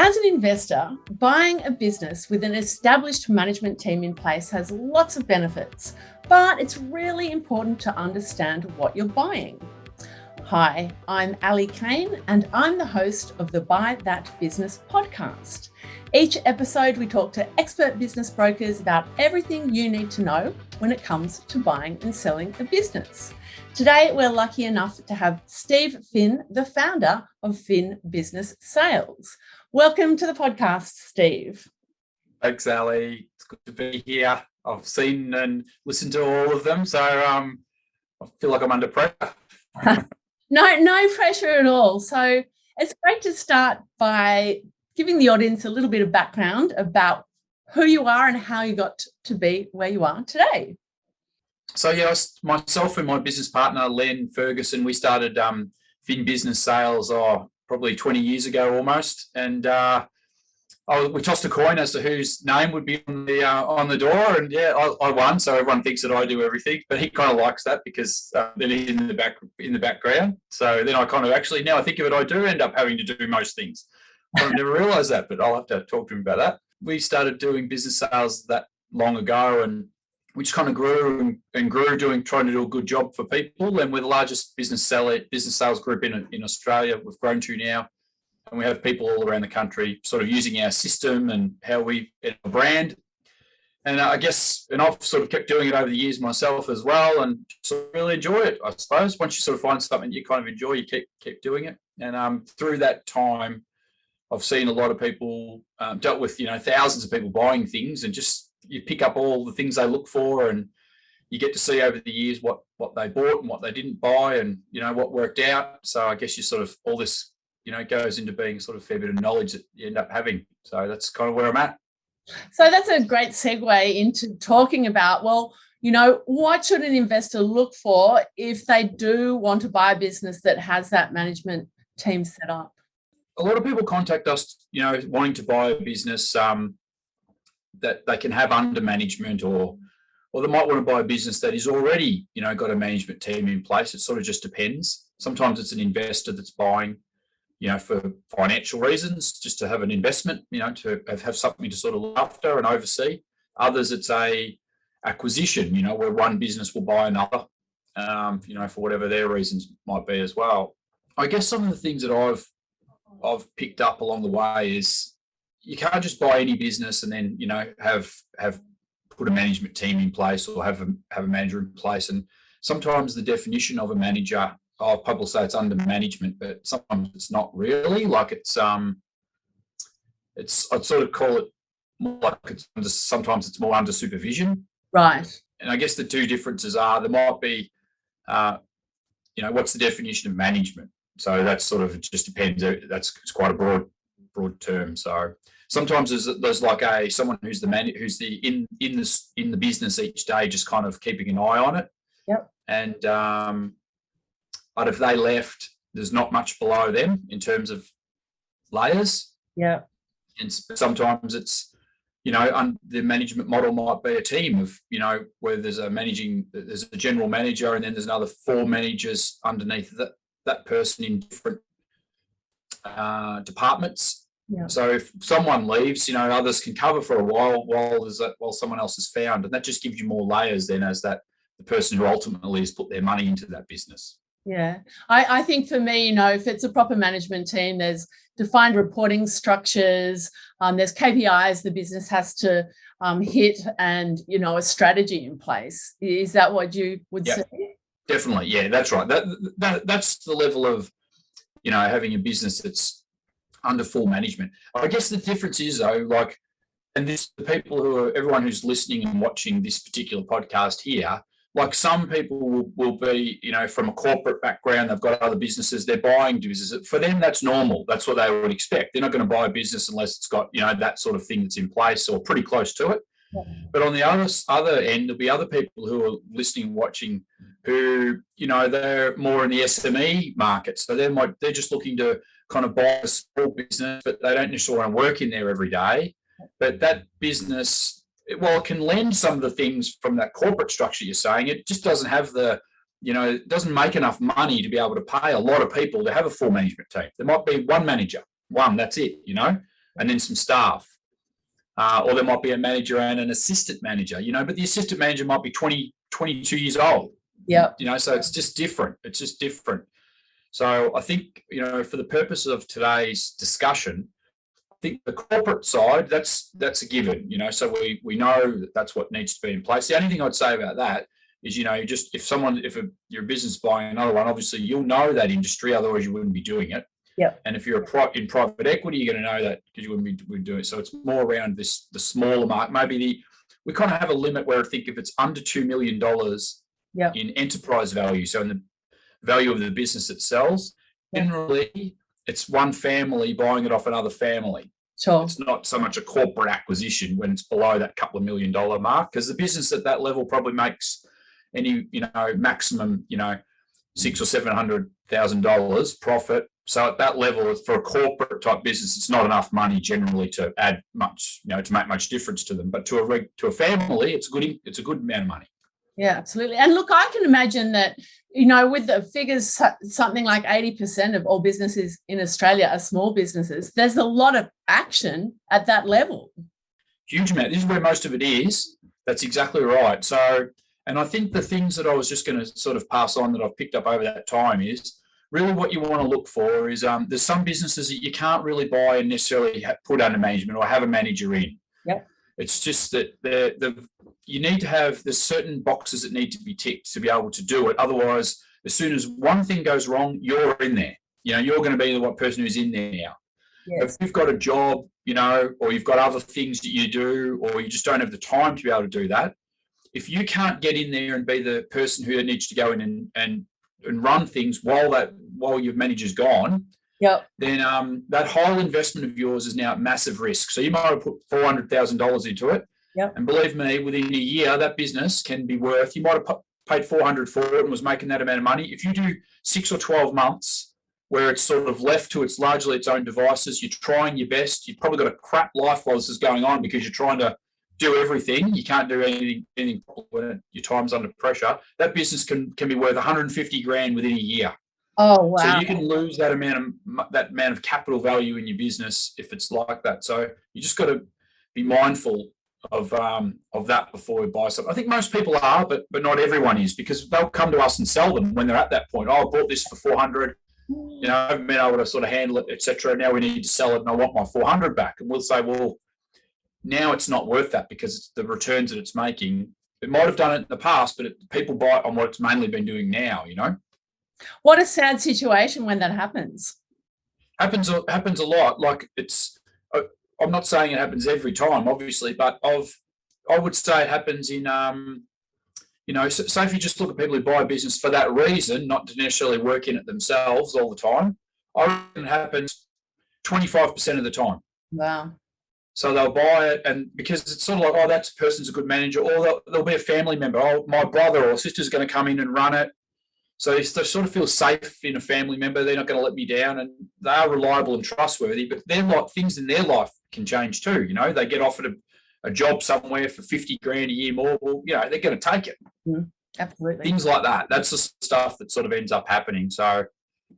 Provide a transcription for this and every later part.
As an investor, buying a business with an established management team in place has lots of benefits, but it's really important to understand what you're buying. Hi, I'm Ali Cain, and I'm the host of the Buy That Business podcast. Each episode, we talk to expert business brokers about everything you need to know when it comes to buying and selling a business. Today, we're lucky enough to have Steve Finn, the founder of Finn Business Sales. Welcome to the podcast, Steve. Thanks, Ali. It's good to be here. I've seen and listened to all of them, so I feel like I'm under pressure. No pressure at all. So it's great to start by giving the audience a little bit of background about who you are and how you got to be where you are today. So myself and my business partner, Len Ferguson, we started Finn Business Sales probably 20 years ago almost, and we tossed a coin as to whose name would be on the door, and I won. So everyone thinks that I do everything, but he kind of likes that because then he's in the background. So then I kind of actually, now I think of it, I do end up having to do most things. I've never realised that, but I'll have to talk to him about that. We started doing business sales that long ago, and we just kind of grew and grew, trying to do a good job for people. And we're the largest business sales group in Australia. We've grown to now, and we have people all around the country sort of using our system and how we our brand. And I've sort of kept doing it over the years myself as well, and sort of really enjoy it, I suppose. Once you sort of find something you kind of enjoy, you keep doing it. And through that time, I've seen a lot of people dealt with, thousands of people buying things, and just you pick up all the things they look for, and you get to see over the years what they bought and what they didn't buy, and what worked out. So I guess you sort of all this goes into being sort of a fair bit of knowledge that you end up having. So that's kind of where I'm at. So that's a great segue into talking about, what should an investor look for if they do want to buy a business that has that management team set up? A lot of people contact us, wanting to buy a business that they can have under management, or they might want to buy a business that is already, got a management team in place. It sort of just depends. Sometimes it's an investor that's buying, for financial reasons, just to have an investment, to have something to sort of look after and oversee. Others, it's a acquisition, where one business will buy another, for whatever their reasons might be as well. I guess some of the things that I've picked up along the way is you can't just buy any business and then, have put a management team in place or have a manager in place. And sometimes the definition of a manager, people say it's under management, but sometimes it's not really. Like I'd sort of call it more like sometimes it's more under supervision. Right. And I guess the two differences are there might be, what's the definition of management? So that's sort of, it just depends. It's quite a broad term. So sometimes there's like someone who's in the business each day, just kind of keeping an eye on it. Yep. And but if they left, there's not much below them in terms of layers. Yeah. And sometimes it's the management model might be a team of where there's a general manager, and then there's another 4 managers underneath that person in different departments. Yeah. So if someone leaves, others can cover for a while someone else is found, and that just gives you more layers then as the person who ultimately has put their money into that business. Yeah, I think for me, if it's a proper management team, there's defined reporting structures, there's KPIs the business has to hit, and a strategy in place. Is that what you would say? Definitely, yeah, that's right. That's the level of having a business that's under full management. I guess the difference is though, everyone who's listening and watching this particular podcast here, like some people will be, from a corporate background, they've got other businesses, they're buying businesses. For them, that's normal. That's what they would expect. They're not going to buy a business unless it's got, that sort of thing that's in place or pretty close to it. Yeah. But on the other end, there'll be other people who are listening and watching who, they're more in the SME market. So they're just looking to kind of buy a small business, but they don't necessarily want to work in there every day. But that business, it can lend some of the things from that corporate structure you're saying. It just doesn't have it doesn't make enough money to be able to pay a lot of people to have a full management team. There might be one manager, that's it, and then some staff. Or there might be a manager and an assistant manager, but the assistant manager might be 20, 22 years old. Yeah. So it's just different. It's just different. So I think, for the purpose of today's discussion, I think the corporate side, that's a given, so we know that that's what needs to be in place. The only thing I'd say about that is, just if you're a business buying another one, obviously you'll know that industry, otherwise you wouldn't be doing it. Yeah. And if you're in private equity, you're going to know that because you wouldn't be doing it. So it's more around the smaller market. Maybe we kind of have a limit where I think if it's under $2 million in enterprise value, so in the value of the business it sells, generally it's one family buying it off another family. Sure. It's not so much a corporate acquisition when it's below that couple of $1 million mark, because the business at that level probably makes any, maximum, $600,000 or $700,000 profit. So at that level, for a corporate type business, it's not enough money generally to add much, to make much difference to them. But to a family, it's a good amount of money. Yeah, absolutely. And look, I can imagine that, with the figures, something like 80% of all businesses in Australia are small businesses. There's a lot of action at that level. Huge amount. This is where most of it is. That's exactly right. So, and I think the things that I was just going to sort of pass on that I've picked up over that time is, really what you want to look for is there's some businesses that you can't really buy and necessarily put under management or have a manager in. Yep. It's just that you need to have, there's certain boxes that need to be ticked to be able to do it. Otherwise, as soon as one thing goes wrong, you're in there. You're going to be the one person who's in there now. Yes. If you've got a job, or you've got other things that you do, or you just don't have the time to be able to do that, if you can't get in there and be the person who needs to go in and run things while your manager's gone, then that whole investment of yours is now at massive risk. So you might have put $400,000 into it. And believe me, within a year, that business can be worth, you might have paid $400 for it and was making that amount of money. If you do 6 or 12 months where it's sort of left to largely its own devices, you're trying your best, you've probably got a crap life while this is going on because you're trying to do everything. You can't do anything when your time's under pressure. That business can be worth 150 grand within a year. Oh, wow. So you can lose that amount of capital value in your business if it's like that. So you just got to be mindful of that before we buy something. I think most people are, but not everyone is, because they'll come to us and sell them when they're at that point. Oh, I bought this for 400. I haven't been able to sort of handle it, etc. Now we need to sell it, and I want my 400 back. And we'll say, well, now it's not worth that because it's the returns that it's making. It might have done it in the past, but people buy it on what it's mainly been doing now. What a sad situation when that happens. Happens a lot. Like I'm not saying it happens every time, obviously, but I would say it happens in, so if you just look at people who buy a business for that reason, not to necessarily work in it themselves all the time, I reckon it happens 25% of the time. Wow. So they'll buy it, and because it's sort of like, oh, that person's a good manager, or there'll be a family member, oh, my brother or sister's going to come in and run it. So they sort of feel safe in a family member. They're not going to let me down, and they are reliable and trustworthy. But things in their life can change too. They get offered a job somewhere for 50 grand a year more. Well, they're going to take it. Absolutely. Things like that. That's the stuff that sort of ends up happening. So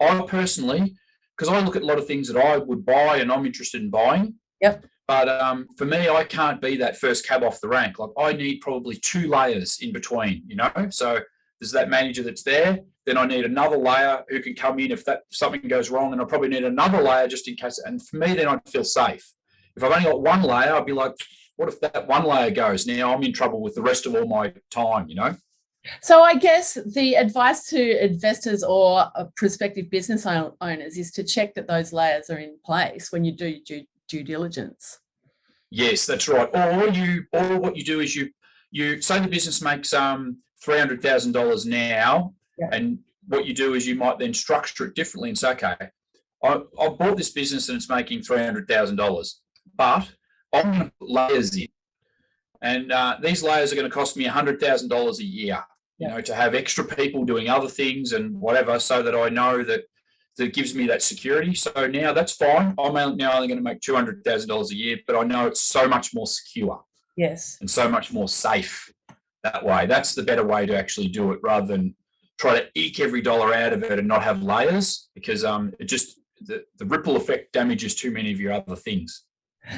I personally, because I look at a lot of things that I would buy and I'm interested in buying. Yep. But for me, I can't be that first cab off the rank. Like I need probably 2 layers in between. So there's that manager that's there. Then I need another layer who can come in if something goes wrong, and I probably need another layer just in case. And for me, then I'd feel safe. If I've only got one layer, I'd be like, what if that one layer goes? Now I'm in trouble with the rest of all my time, So I guess the advice to investors or prospective business owners is to check that those layers are in place when you do due diligence. Yes, that's right. Or what you do is you say the business makes $300,000 now, and what you do is you might then structure it differently and say, okay, I bought this business and it's making $300,000, but I'm going to put layers in, and these layers are going to cost me $100,000 a year, to have extra people doing other things and whatever, so that I know that gives me that security. So now that's fine. I'm now only going to make $200,000 a year, but I know it's so much more secure. Yes. And so much more safe that way. That's the better way to actually do it, rather than try to eke every dollar out of it and not have layers, because it just the ripple effect damages too many of your other things.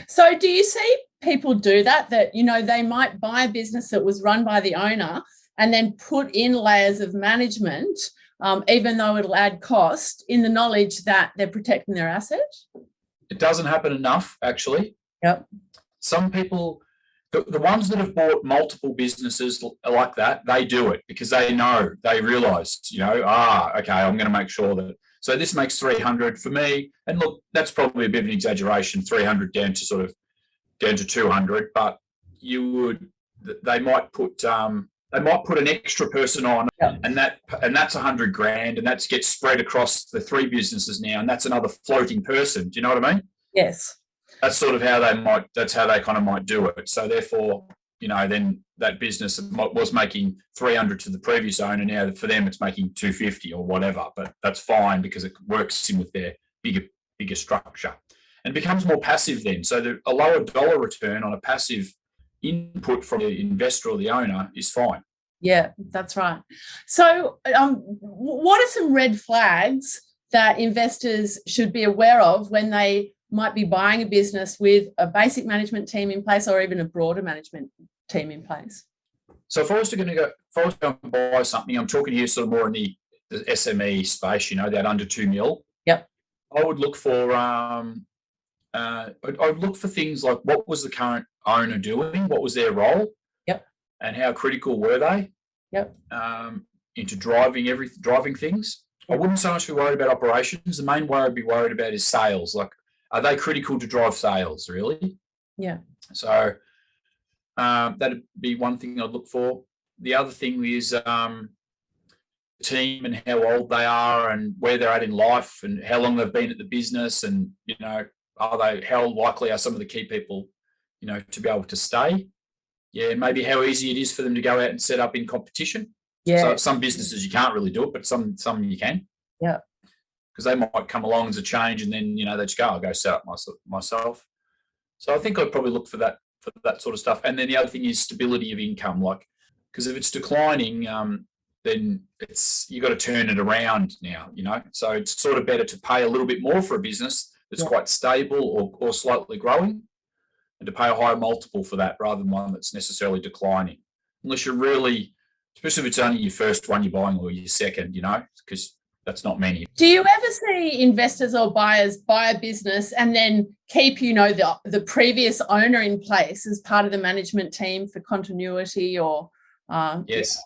So do you see people do that, they might buy a business that was run by the owner and then put in layers of management, even though it'll add cost, in the knowledge that they're protecting their asset? It doesn't happen enough, actually. Yep. Some people, the ones that have bought multiple businesses like that, they do it because they realise, okay, I'm going to make sure that. So this makes 300 for me. And look, that's probably a bit of an exaggeration, 300 down to 200, but they might put an extra person on, and that's 100 grand, and that gets spread across the 3 businesses now, and that's another floating person. Do you know what I mean? Yes. That's sort of how they kind of might do it. So therefore, then that business was making 300 to the previous owner. Now for them, it's making 250 or whatever, but that's fine because it works in with their bigger structure and becomes more passive then. So a lower dollar return on a passive input from the investor or the owner is fine. Yeah, that's right. So what are some red flags that investors should be aware of when they might be buying a business with a basic management team in place or even a broader management team in place? So if I was to go and buy something, I'm talking here sort of more in the SME space, that under 2 mil. Yep. I would look for things like, what was the current owner doing? What was their role? Yep. And how critical were they? Yep. Into driving things. I wouldn't so much be worried about operations. The main worry I'd be worried about is sales. Like, are they critical to drive sales, really? Yeah. So that'd be one thing I'd look for. The other thing is the team and how old they are and where they're at in life and how long they've been at the business, and how likely are some of the key people to be able to stay. Yeah, and maybe how easy it is for them to go out and set up in competition. Yeah. So some businesses you can't really do it, but some you can. Yeah. Because they might come along as a change, and then they just go, I'll go set up myself. So I think I'd probably look for that sort of stuff. And then the other thing is stability of income, because if it's declining, then you got to turn it around now. So it's sort of better to pay a little bit more for a business that's quite stable or slightly growing, and to pay a higher multiple for that rather than one that's necessarily declining. Unless you're really, especially if it's only your first one you're buying or your second, because that's not many. Do you ever see investors or buyers buy a business and then keep, the previous owner in place as part of the management team for continuity or? Yes.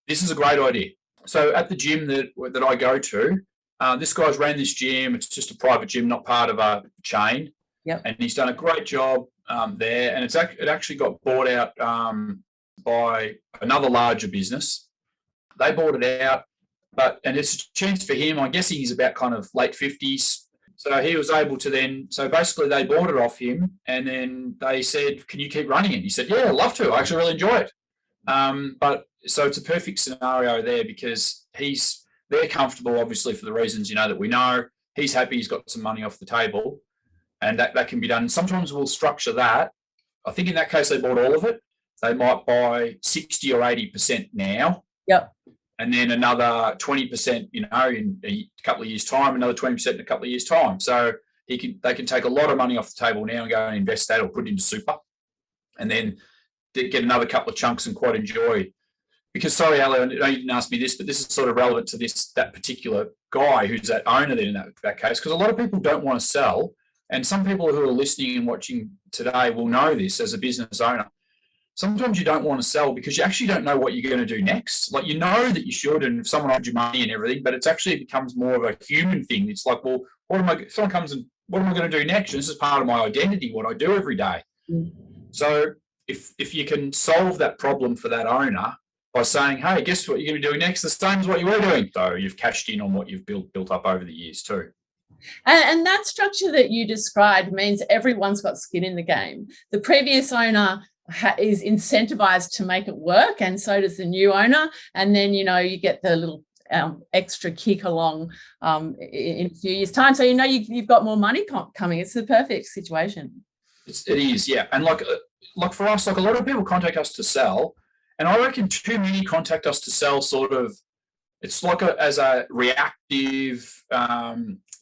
This is a great idea. So at the gym that I go to, this guy's ran this gym. It's just a private gym, not part of a chain. Yep. And he's done a great job there. And it actually got bought out by another larger business. They bought it out. And it's a chance for him. I'm guessing he's about kind of late 50s. So he was able to so basically they bought it off him, and then they said, can you keep running it? He said, yeah, I'd love to. I actually really enjoy it. So it's a perfect scenario there because they're comfortable, obviously, for the reasons, that we know. He's happy. He's got some money off the table, and that can be done. Sometimes we'll structure that. I think in that case, they bought all of it. They might buy 60 or 80% now. Yep. And then another 20%, in a couple of years' time, another 20% in a couple of years' time. So they can take a lot of money off the table now and go and invest that or put it into super, and then get another couple of chunks and quite enjoy. Because, sorry, Ali, I know you didn't ask me this, but this is sort of relevant to that particular guy who's that owner then in that case, because a lot of people don't want to sell, and some people who are listening and watching today will know this as a business owner. Sometimes you don't want to sell because you actually don't know what you're going to do next. Like, that you should, and if someone owes you money and everything, but it's actually becomes more of a human thing. It's like, well, if someone comes and what am I going to do next? And this is part of my identity, what I do every day. So if you can solve that problem for that owner by saying, hey, guess what you're going to be doing next? The same as what you were doing. So you've cashed in on what you've built up over the years too. And that structure that you described means everyone's got skin in the game. The previous owner is incentivized to make it work, and so does the new owner. And then, you get the little extra kick along in a few years' time. So, you've got more money coming. It's the perfect situation. It is, yeah. And like for us, a lot of people contact us to sell, and I reckon too many contact us to sell sort of it's like as a reactive,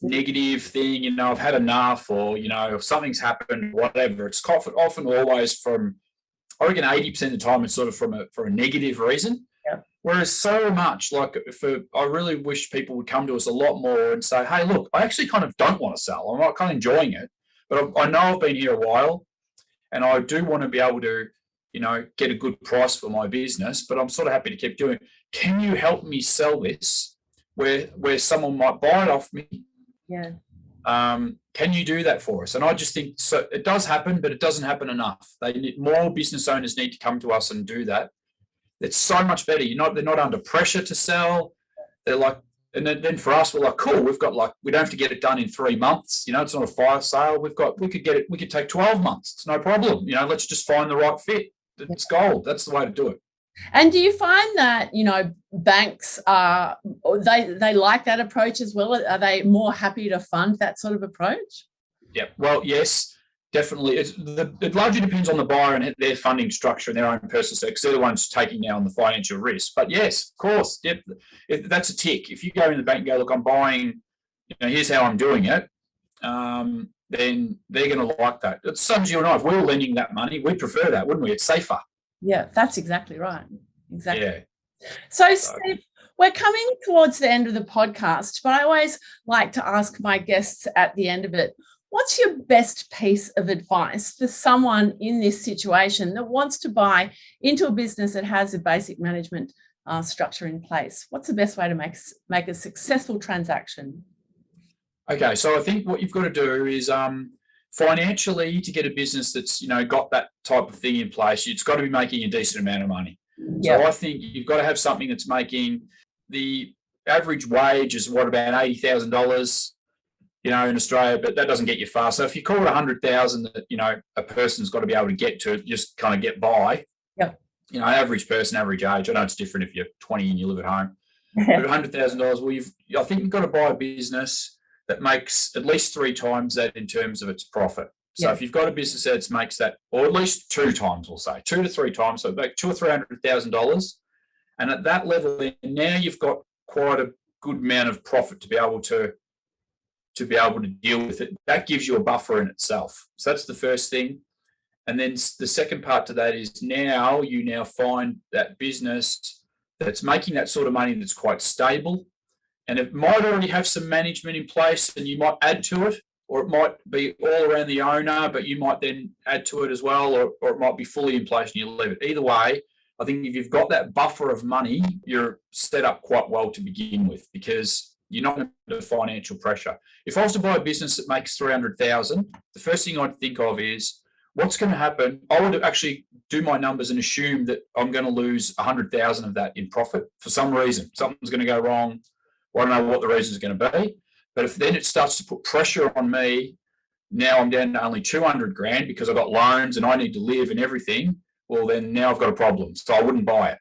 negative thing, you know, I've had enough, or, you know, if something's happened, whatever. It's often always from, I reckon 80% of the time it's sort of from a negative reason. Yeah. Whereas so much, like, I really wish people would come to us a lot more and say, hey, look, I actually kind of don't want to sell. I'm not kind of enjoying it, but I know I've been here a while and I do want to be able to, you know, get a good price for my business, but I'm sort of happy to keep doing it. Can you help me sell this where someone might buy it off me? Yeah. Can you do that for us? And I just think, so it does happen, but it doesn't happen enough. More business owners need to come to us and do that. It's so much better. They're not under pressure to sell. They're like, and then for us, we're like, cool. We don't have to get it done in 3 months. You know, it's not a fire sale. We could get it. We could take 12 months. It's no problem. You know, let's just find the right fit. It's gold. That's the way to do it. And do you find that, you know, banks they like that approach as well? Are they more happy to fund that sort of approach? Yeah. Well, yes, definitely. It largely depends on the buyer and their funding structure and their own personal sector, because they're the ones taking now on the financial risk. But yes, of course, yep, that's a tick. If you go in the bank and go, look, I'm buying, you know, here's how I'm doing it, then they're going to like that. It's same as you and I. If we were lending that money, we'd prefer that, wouldn't we? It's safer. Yeah, that's exactly right. Exactly. Yeah. So, Steve, we're coming towards the end of the podcast, but I always like to ask my guests at the end of it, what's your best piece of advice for someone in this situation that wants to buy into a business that has a basic management structure in place? What's the best way to make a successful transaction? Okay, so I think what you've got to do is financially, to get a business that's, you know, got that type of thing in place, it's got to be making a decent amount of money. Yep. So I think you've got to have something that's making, the average wage is about $80,000, you know, in Australia, but that doesn't get you far. So if you call it 100,000 that, you know, a person's got to be able to get to just kind of get by. Yep. You know, average person, average age. I know it's different if you're 20 and you live at home. But $100,000, well, I think you've got to buy a business that makes at least 3 times that in terms of its profit. So if you've got a business that makes that, or at least 2 times, we'll say 2 to 3 times, so about $200,000 or $300,000, and at that level, now you've got quite a good amount of profit to be able to deal with it. That gives you a buffer in itself. So that's the first thing. And then the second part to that is you find that business that's making that sort of money that's quite stable. And it might already have some management in place and you might add to it, or it might be all around the owner, but you might then add to it as well, or it might be fully in place and you leave it. Either way, I think if you've got that buffer of money, you're set up quite well to begin with, because you're not under financial pressure. If I was to buy a business that makes 300,000, the first thing I'd think of is what's going to happen. I would actually do my numbers and assume that I'm going to lose 100,000 of that in profit for some reason. Something's going to go wrong. Well, I don't know what the reason is going to be. But if then it starts to put pressure on me, now I'm down to only 200 grand because I've got loans and I need to live and everything. Well, then now I've got a problem. So I wouldn't buy it.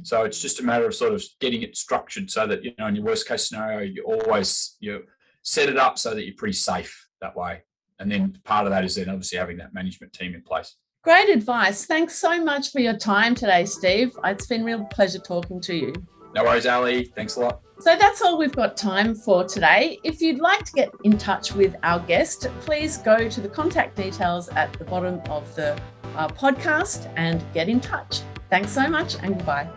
So it's just a matter of sort of getting it structured so that, you know, in your worst case scenario, you set it up so that you're pretty safe that way. And then part of that is then obviously having that management team in place. Great advice. Thanks so much for your time today, Steve. It's been a real pleasure talking to you. No worries, Ali. Thanks a lot. So that's all we've got time for today. If you'd like to get in touch with our guest, please go to the contact details at the bottom of the podcast and get in touch. Thanks so much and goodbye.